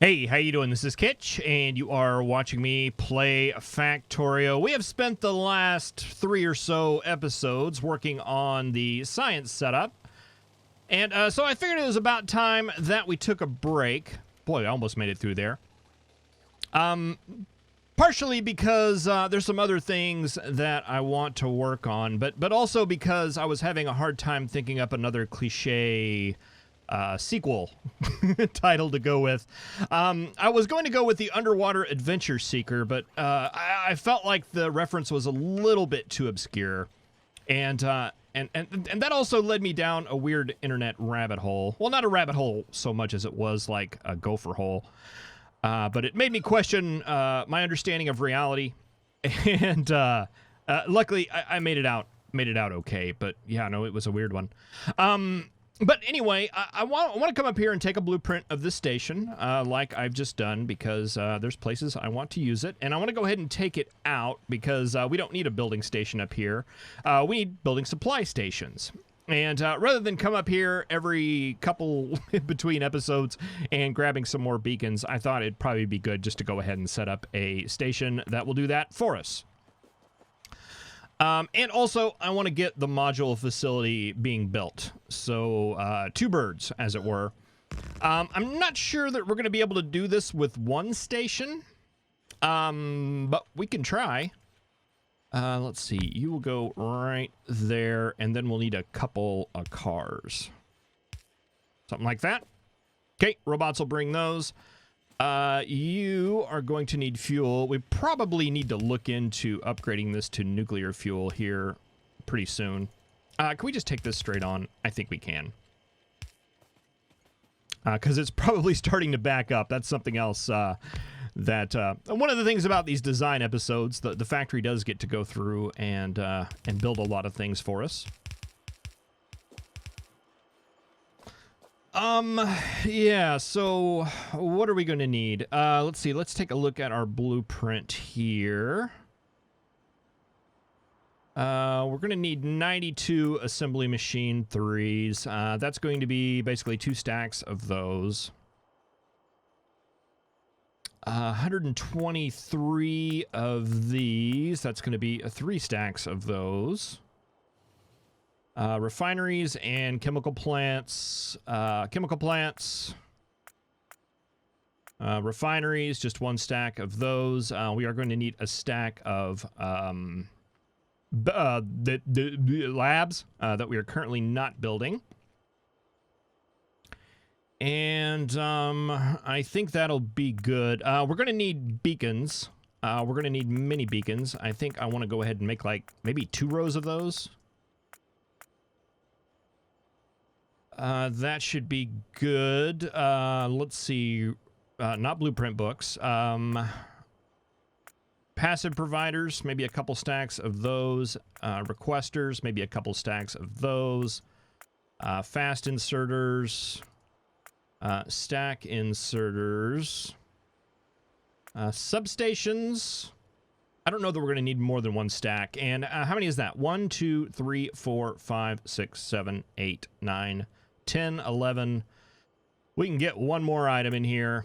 Hey, how you doing? This is Kitch, and you are watching me play Factorio. We have spent the last 3 or so episodes working on the science setup, and so I figured it was about time that we took a break. Boy, I almost made it through there. Partially because there's some other things that I want to work on, but also because I was having a hard time thinking up another cliche sequel title to go with. I was going to go with the Underwater Adventure Seeker, but I felt like the reference was a little bit too obscure, and that also led me down a weird internet rabbit hole. Well, not a rabbit hole so much as it was like a gopher hole, but it made me question my understanding of reality, and luckily I made it out okay. But yeah, no, it was a weird one. But anyway, I want to come up here and take a blueprint of this station, like I've just done, because there's places I want to use it. And I want to go ahead and take it out, because we don't need a building station up here. We need building supply stations. And rather than come up here every couple between episodes and grabbing some more beacons, I thought it'd probably be good just to go ahead and set up a station that will do that for us. And also, I want to get the module facility being built. So, 2 birds, as it were. I'm not sure that we're going to be able to do this with one station. But we can try. Let's see. You will go right there, and then we'll need a couple of cars. Something like that. Okay, robots will bring those. You are going to need fuel. We probably need to look into upgrading this to nuclear fuel here pretty soon. Can we just take this straight on? I think we can. Because it's probably starting to back up. That's something else that... one of the things about these design episodes, the factory does get to go through and build a lot of things for us. Yeah, so what are we going to need? Let's see. Let's take a look at our blueprint here. We're going to need 92 assembly machine 3s. That's going to be basically 2 stacks of those. 123 of these. That's going to be 3 stacks of those. Refineries and chemical plants. Refineries, just 1 stack of those. We are going to need a stack of the labs that we are currently not building. And I think that'll be good. We're going to need beacons. We're going to need mini beacons. I think I want to go ahead and make like maybe 2 rows of those. That should be good. Let's see. Not blueprint books. Passive providers, maybe a couple stacks of those. Requesters, maybe a couple stacks of those. Fast inserters. Stack inserters. Substations. I don't know that we're going to need more than 1 stack. And how many is that? 1, 2, 3, 4, 5, 6, 7, 8, 9, 10, 11. We can get 1 more item in here.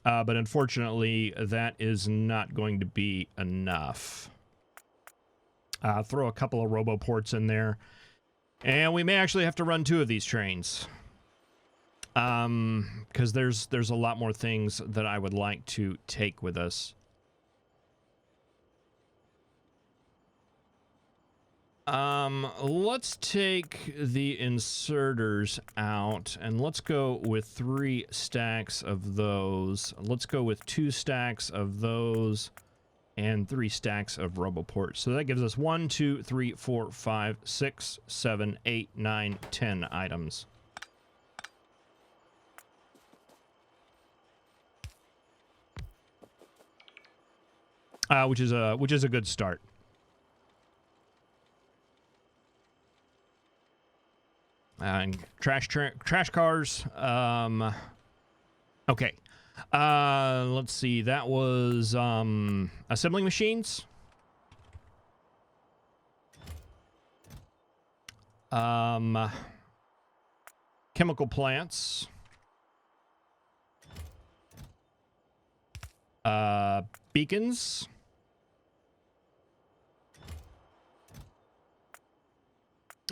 But unfortunately, that is not going to be enough. Throw a couple of roboports in there. And we may actually have to run 2 of these trains. Because there's a lot more things that I would like to take with us. Let's take the inserters out, and let's go with 3 stacks of those. Let's go with 2 stacks of those and 3 stacks of roboports. So that gives us 1, 2, 3, 4, 5, 6, 7, 8, 9, 10 items. Which is a good start. And trash cars. Okay. Let's see. That was assembling machines. Chemical plants. Beacons.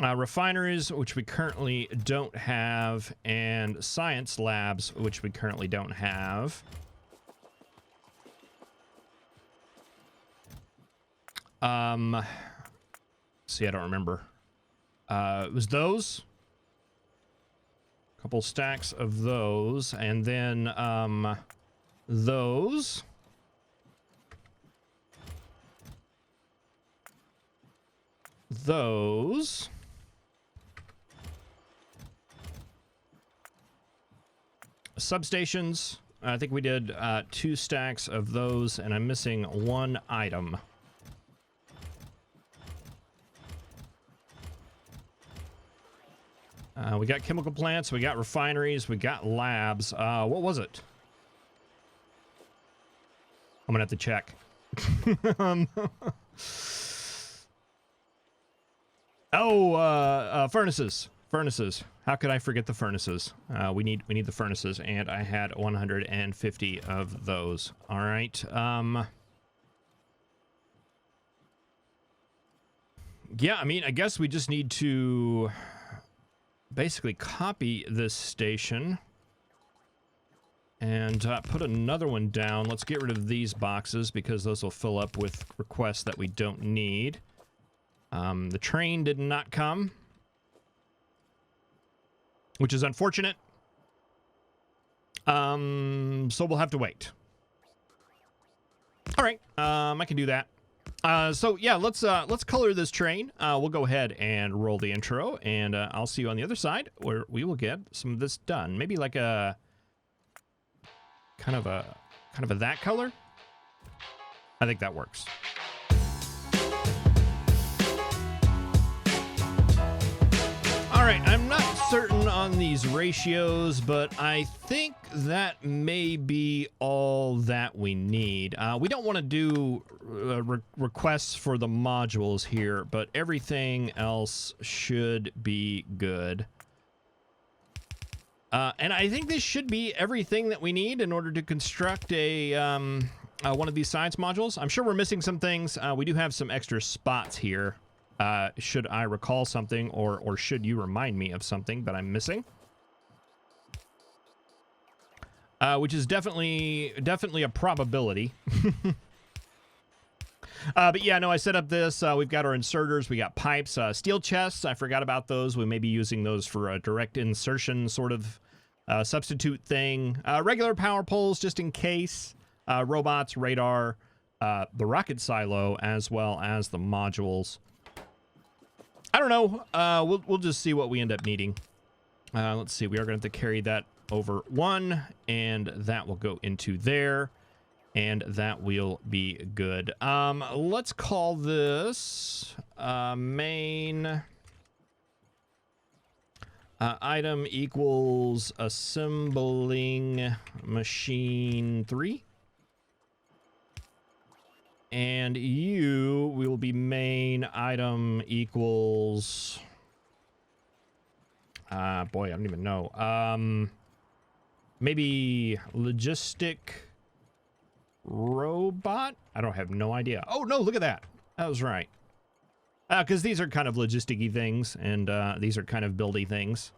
Refineries, which we currently don't have, and science labs, which we currently don't have. See, I don't remember. It was those. A couple stacks of those, and then those. Those. Substations. I think we did 2 stacks of those, and I'm missing 1 item. We got chemical plants, we got refineries, we got labs. What was it? I'm gonna have to check. Furnaces. Furnaces. How could I forget the furnaces? We need the furnaces, and I had 150 of those. All right. Yeah, I mean, I guess we just need to basically copy this station and put another one down. Let's get rid of these boxes because those will fill up with requests that we don't need. The train did not come, which is unfortunate. So we'll have to wait. All right, I can do that. So yeah, let's color this train. We'll go ahead and roll the intro, and I'll see you on the other side where we will get some of this done. Maybe like a kind of a that color. I think that works. All right, I'm not certain on these ratios, but I think that may be all that we need. We don't want to do requests for the modules here, but everything else should be good. And I think this should be everything that we need in order to construct a one of these science modules. I'm sure we're missing some things. We do have some extra spots here. Should I recall something, or should you remind me of something that I'm missing? Which is definitely a probability. But yeah, no, I set up this. We've got our inserters, we got pipes, steel chests. I forgot about those. We may be using those for a direct insertion sort of substitute thing. Regular power poles just in case. Robots, radar, the rocket silo, as well as the modules. I don't know. We'll just see what we end up needing. Let's see. We are going to have to carry that over 1, and that will go into there, and that will be good. Let's call this main item equals assembling machine 3. And you will be main item equals... boy, I don't even know. Maybe logistic robot? I don't have no idea. Oh, no, look at that. That was right. Because these are kind of logistic-y things, and these are kind of buildy things.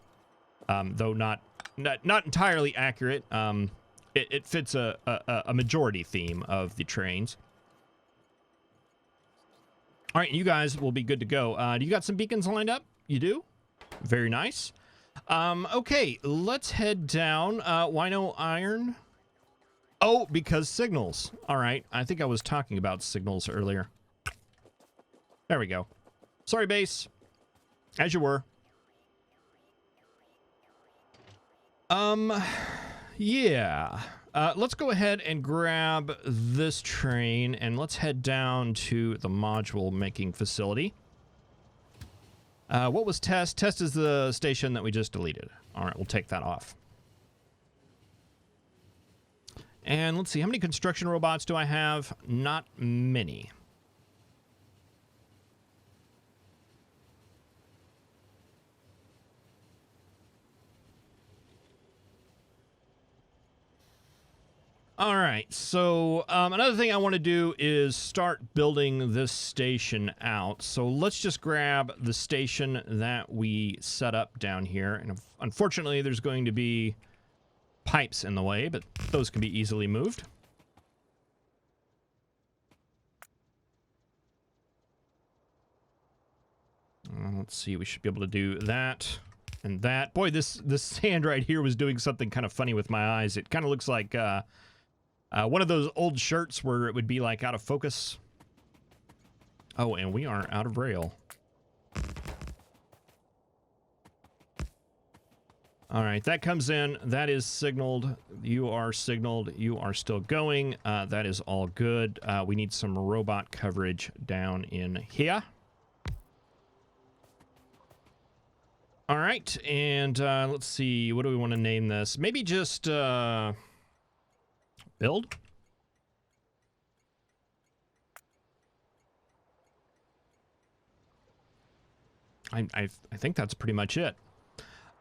Though not entirely accurate. It fits a majority theme of the trains. All right, you guys will be good to go. Do you got some beacons lined up? You do? Very nice. Okay, let's head down. Why no iron? Oh, because signals. All right, I think I was talking about signals earlier. There we go. Sorry, base. As you were. Yeah. Let's go ahead and grab this train, and let's head down to the module making facility. What was test? Test is the station that we just deleted. All right, we'll take that off. And let's see, how many construction robots do I have? Not many. All right, so another thing I want to do is start building this station out. So let's just grab the station that we set up down here. And unfortunately, there's going to be pipes in the way, but those can be easily moved. Let's see, we should be able to do that and that. Boy, this sand right here was doing something kind of funny with my eyes. It kind of looks like one of those old shirts where it would be like out of focus. Oh, and we are out of rail. All right, that comes in. That is signaled. You are signaled. You are still going. That is all good. We need some robot coverage down in here. All right, and let's see. What do we want to name this? Maybe just build. I think that's pretty much it.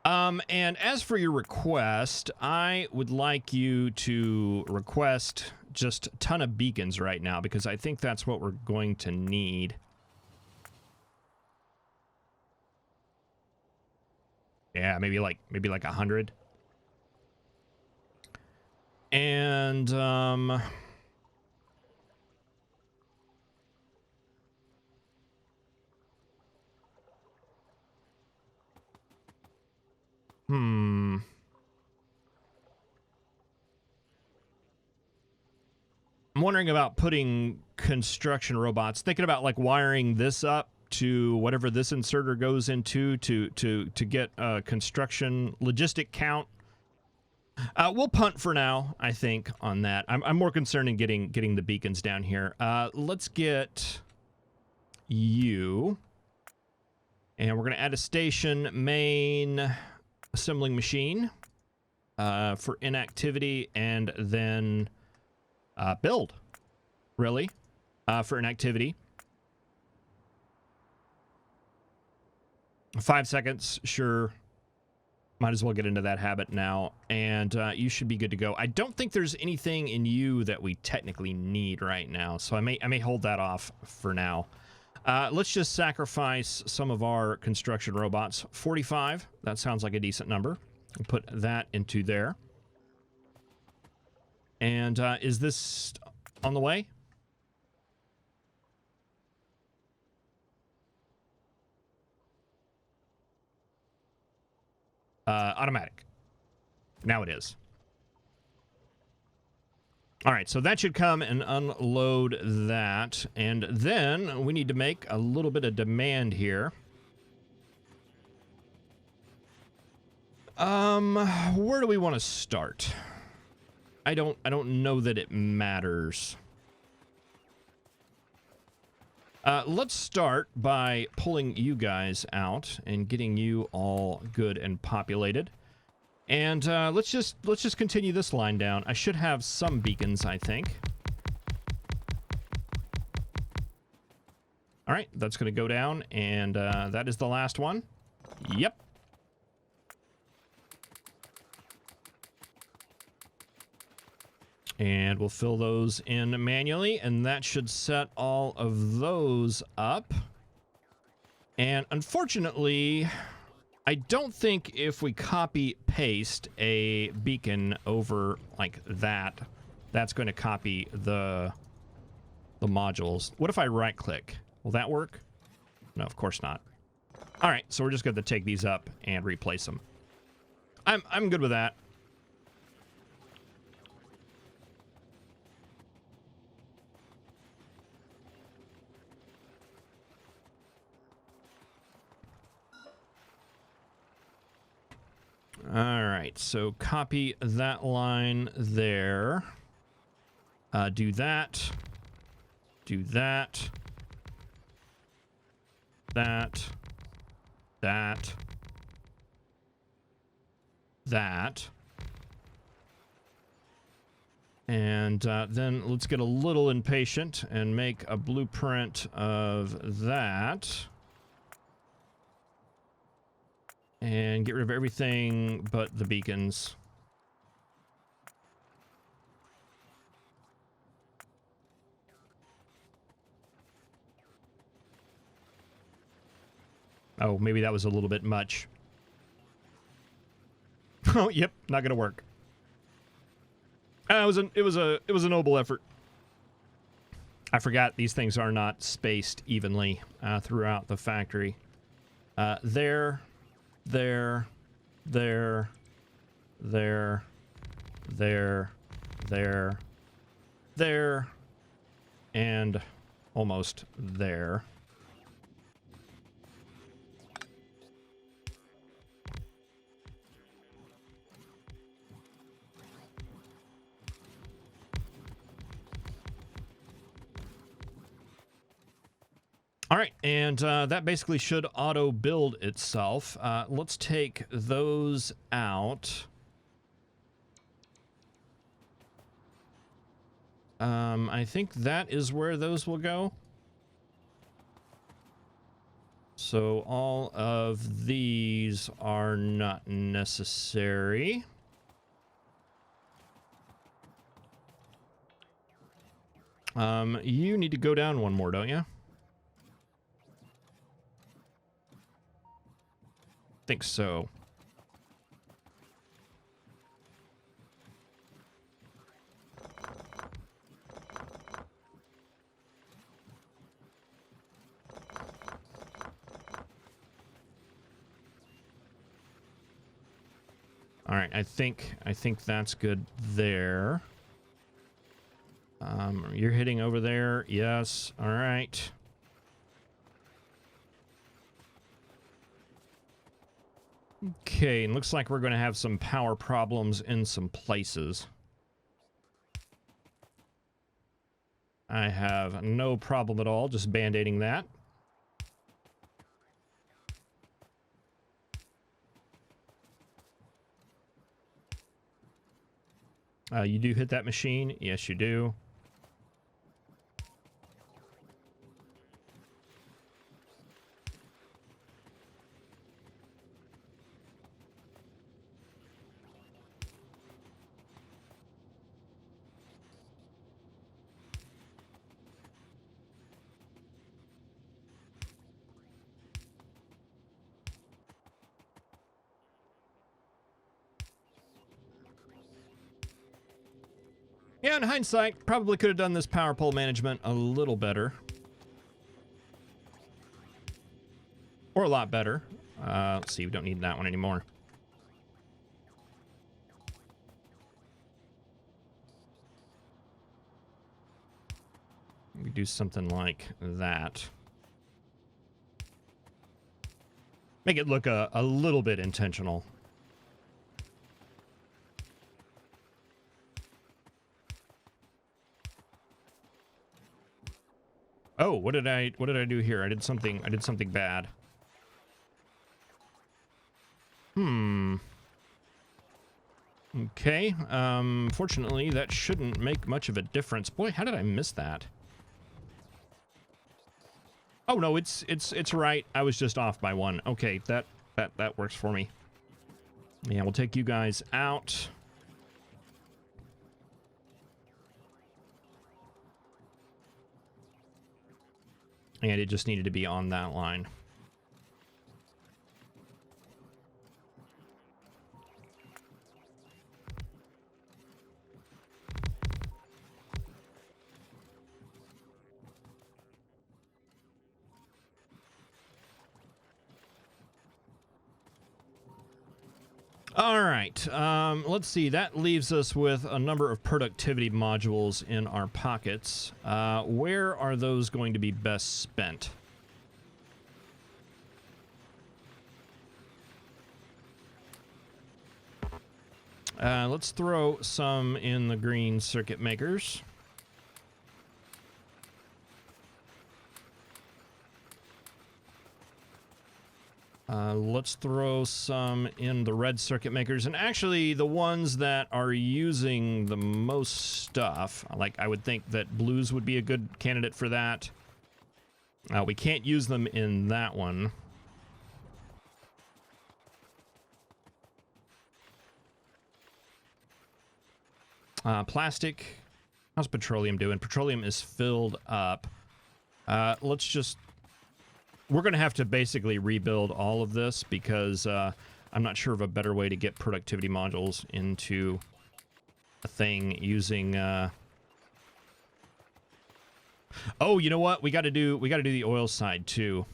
And as for your request, I would like you to request just a ton of beacons right now, because I think that's what we're going to need. Yeah, maybe like 100. And I'm wondering about putting construction robots, thinking about like wiring this up to whatever this inserter goes into to get a construction logistic count. We'll punt for now, I think, on that. I'm more concerned in getting the beacons down here. Let's get you, and we're gonna add a station main assembling machine for inactivity, and then build, really, for inactivity. 5 seconds, sure. Might as well get into that habit now, and you should be good to go. I don't think there's anything in you that we technically need right now, so I may hold that off for now. Let's just sacrifice some of our construction robots. 45, that sounds like a decent number. We'll put that into there. And is this on the way? Automatic. Now it is. All right, so that should come and unload that. And then we need to make a little bit of demand here. Where do we want to start? I don't know that it matters. Let's start by pulling you guys out and getting you all good and populated. And let's just continue this line down. I should have some beacons, I think. All right, that's going to go down, and that is the last one. Yep. And we'll fill those in manually, and that should set all of those up. And unfortunately, I don't think if we copy paste a beacon over like that, that's going to copy the modules. What if I right click? Will that work? No, of course not. All right, so we're just going to take these up and replace them. I'm good with that. All right, so copy that line there. Do that. Do that. That. That. That. And then let's get a little impatient and make a blueprint of that. And get rid of everything but the beacons. Oh, maybe that was a little bit much. Oh, yep, not gonna work. It was a noble effort. I forgot these things are not spaced evenly throughout the factory. There, there, there, there, there, there, there, and almost there. All right, and that basically should auto build itself. Let's take those out. I think that is where those will go. So all of these are not necessary. You need to go down one more, don't you? Think so. All right, I think that's good there. You're hitting over there. Yes. All right. Okay, and looks like we're going to have some power problems in some places. I have no problem at all just band-aiding that. You do hit that machine? Yes, you do. Yeah, in hindsight, probably could have done this power pole management a little better. Or a lot better. Let's see, we don't need that one anymore. We do something like that. Make it look a little bit intentional. Oh, what did I do here? I did something bad. Okay. Fortunately, that shouldn't make much of a difference. Boy, how did I miss that? Oh no, it's right. I was just off by one. Okay, that works for me. Yeah, we'll take you guys out. And it just needed to be on that line. All right, let's see. That leaves us with a number of productivity modules in our pockets. Where are those going to be best spent? Let's throw some in the green circuit makers. Let's throw some in the red circuit makers, and actually the ones that are using the most stuff, like I would think that blues would be a good candidate for that. We can't use them in that one. Plastic, how's petroleum doing? Petroleum is filled up. Let's just We're going to have to basically rebuild all of this because I'm not sure of a better way to get productivity modules into a thing using... Oh, you know what? We got to do the oil side too.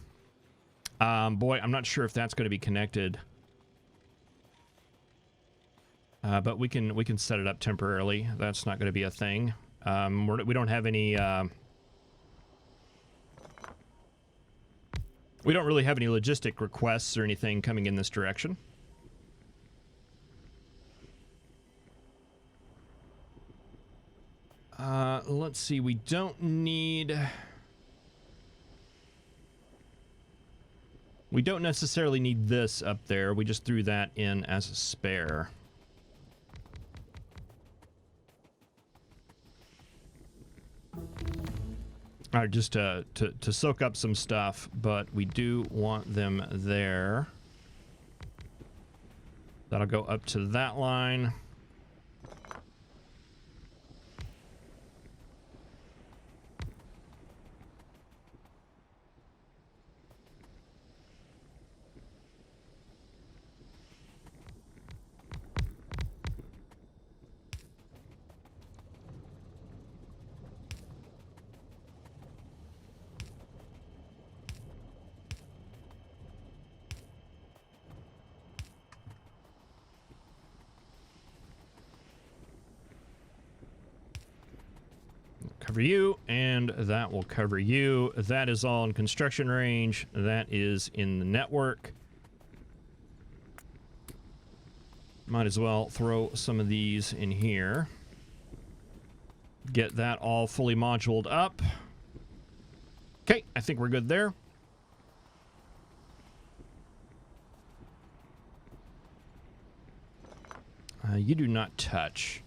Boy, I'm not sure if that's going to be connected. But we can set it up temporarily. That's not going to be a thing. We don't have any... we don't really have any logistic requests or anything coming in this direction. Let's see. We don't need... We don't necessarily need this up there. We just threw that in as a spare. All right, just to soak up some stuff, but we do want them there. That'll go up to that line. Cover you, and that will cover you. That is all in construction range. That is in the network. Might as well throw some of these in here. Get that all fully moduled up. Okay, I think we're good there. You do not touch.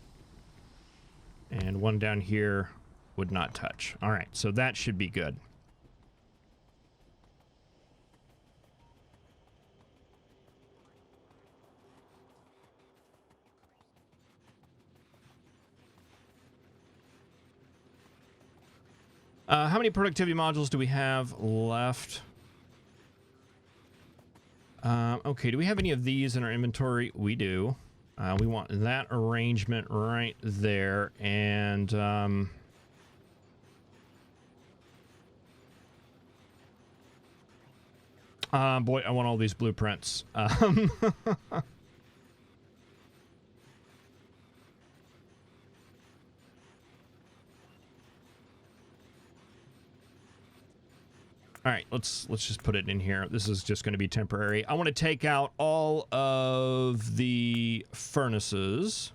And one down here would not touch. All right, so that should be good. How many productivity modules do we have left? Okay, do we have any of these in our inventory? We do. We want that arrangement right there, and boy, I want all these blueprints. All right, let's just put it in here. This is just going to be temporary. I want to take out all of the furnaces.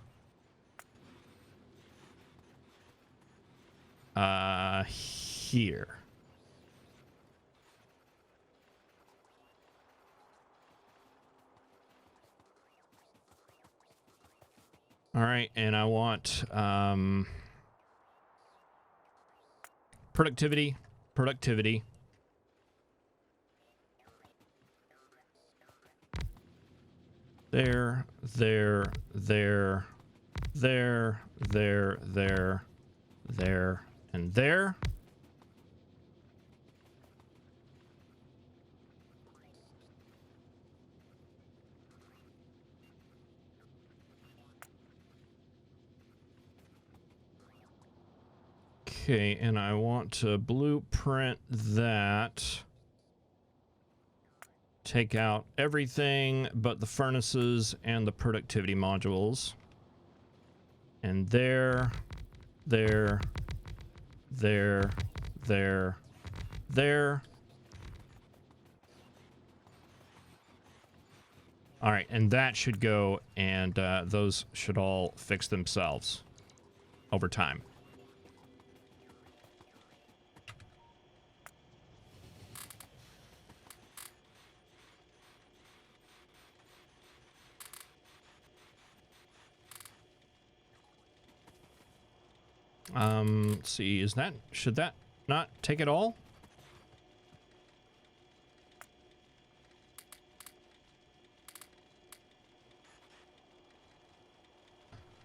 Here. All right, and I want productivity. There, and there. Okay, and I want to blueprint that. Take out everything but the furnaces and the productivity modules. And there. All right, and that should go, and those should all fix themselves over time. Let's see, should that not take it all?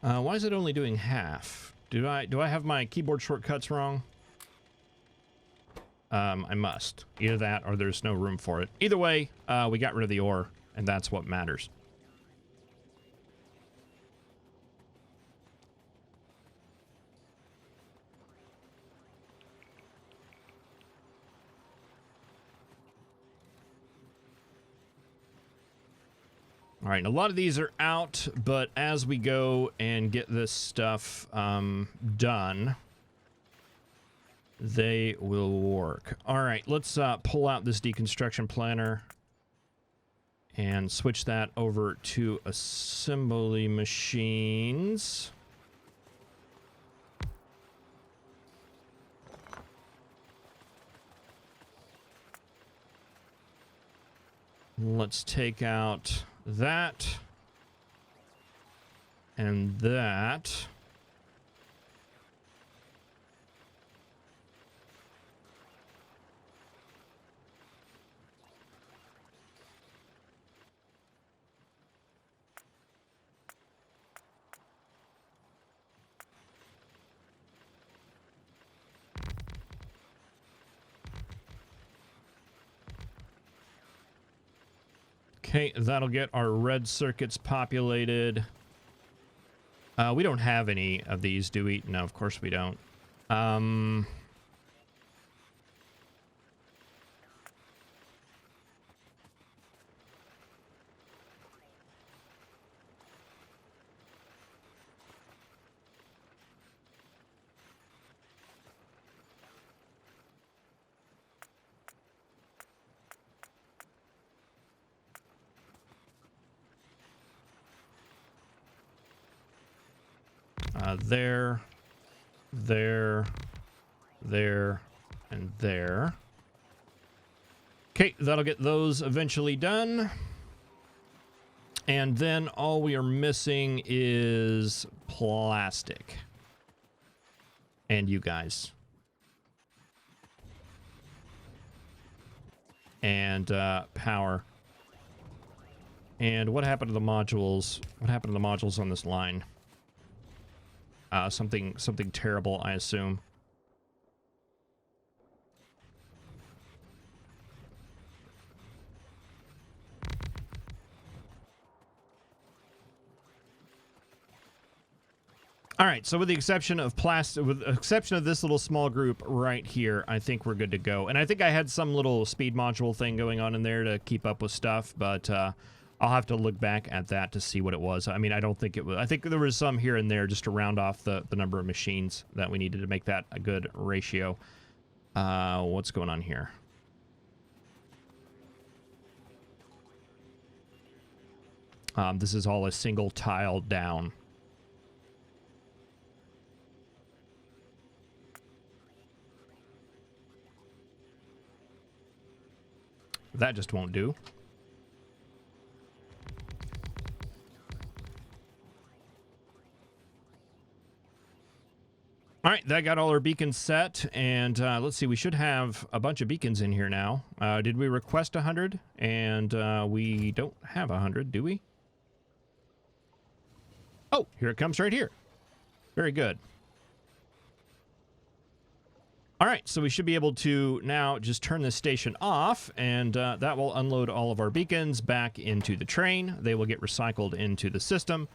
Why is it only doing half? Do I have my keyboard shortcuts wrong? I must. Either that or there's no room for it. Either way, we got rid of the ore, and that's what matters. All right, a lot of these are out, but as we go and get this stuff done, they will work. All right, let's pull out this deconstruction planner and switch that over to assembly machines. Let's take out that and that. Okay, that'll get our red circuits populated. We don't have any of these, do we? No, of course we don't. There, and there. Okay, that'll get those eventually done. And then all we are missing is plastic. And you guys. And power. And what happened to the modules? What happened to the modules on this line? Something terrible, I assume. All right, so with the exception of this little small group right here, I think we're good to go. And I think I had some little speed module thing going on in there to keep up with stuff, but I'll have to look back at that to see what it was. I mean, I don't think it was. I think there was some here and there just to round off the number of machines that we needed to make that a good ratio. What's going on here? This is all a single tile down. That just won't do. All right, that got all our beacons set, and let's see, we should have a bunch of beacons in here now. Did we request 100? And we don't have 100, do we? Oh, here it comes right here. Very good. All right, so we should be able to now just turn this station off, and that will unload all of our beacons back into the train. They will get recycled into the system.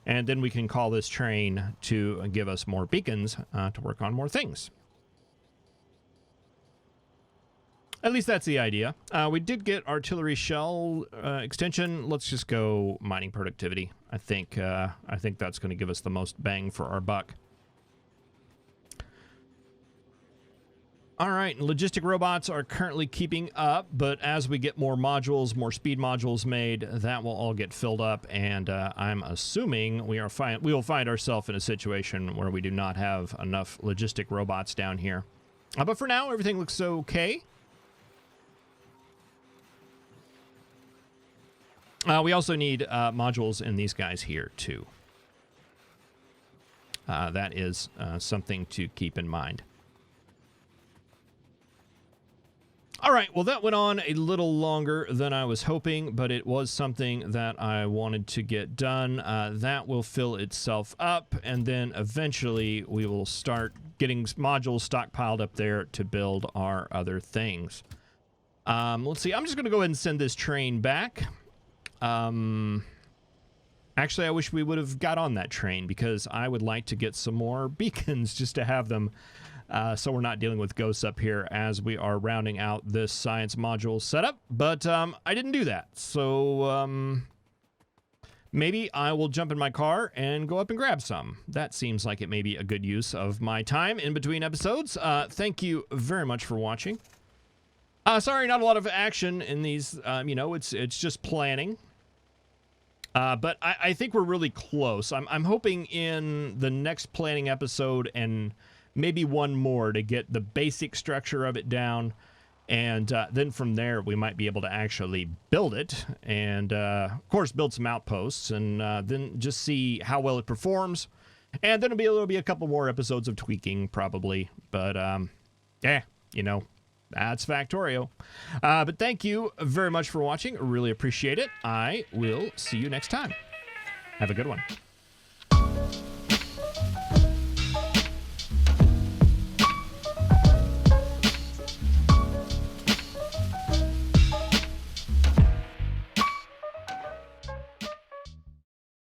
And then we can call this train to give us more beacons to work on more things. At least that's the idea. We did get artillery shell extension. Let's just go mining productivity. I think that's going to give us the most bang for our buck. All right, logistic robots are currently keeping up, but as we get more modules, more speed modules made, that will all get filled up, and I'm assuming we will find ourselves in a situation where we do not have enough logistic robots down here. But for now, everything looks okay. We also need modules in these guys here, too. That is something to keep in mind. All right, well, that went on a little longer than I was hoping, but it was something that I wanted to get done. That will fill itself up, and then eventually we will start getting modules stockpiled up there to build our other things. Let's see. I'm just going to go ahead and send this train back. Actually, I wish we would have got on that train because I would like to get some more beacons just to have them so we're not dealing with ghosts up here as we are rounding out this science module setup. But I didn't do that. So maybe I will jump in my car and go up and grab some. That seems like it may be a good use of my time in between episodes. Thank you very much for watching. Sorry, not a lot of action in these. You know, it's just planning. But I think we're really close. I'm hoping in the next planning episode and maybe one more to get the basic structure of it down. And then from there, we might be able to actually build it. And, of course, build some outposts. And then just see how well it performs. And then there'll be a couple more episodes of tweaking, probably. But, yeah, you know. That's Factorio. But thank you very much for watching. Really appreciate it. I will see you next time. Have a good one.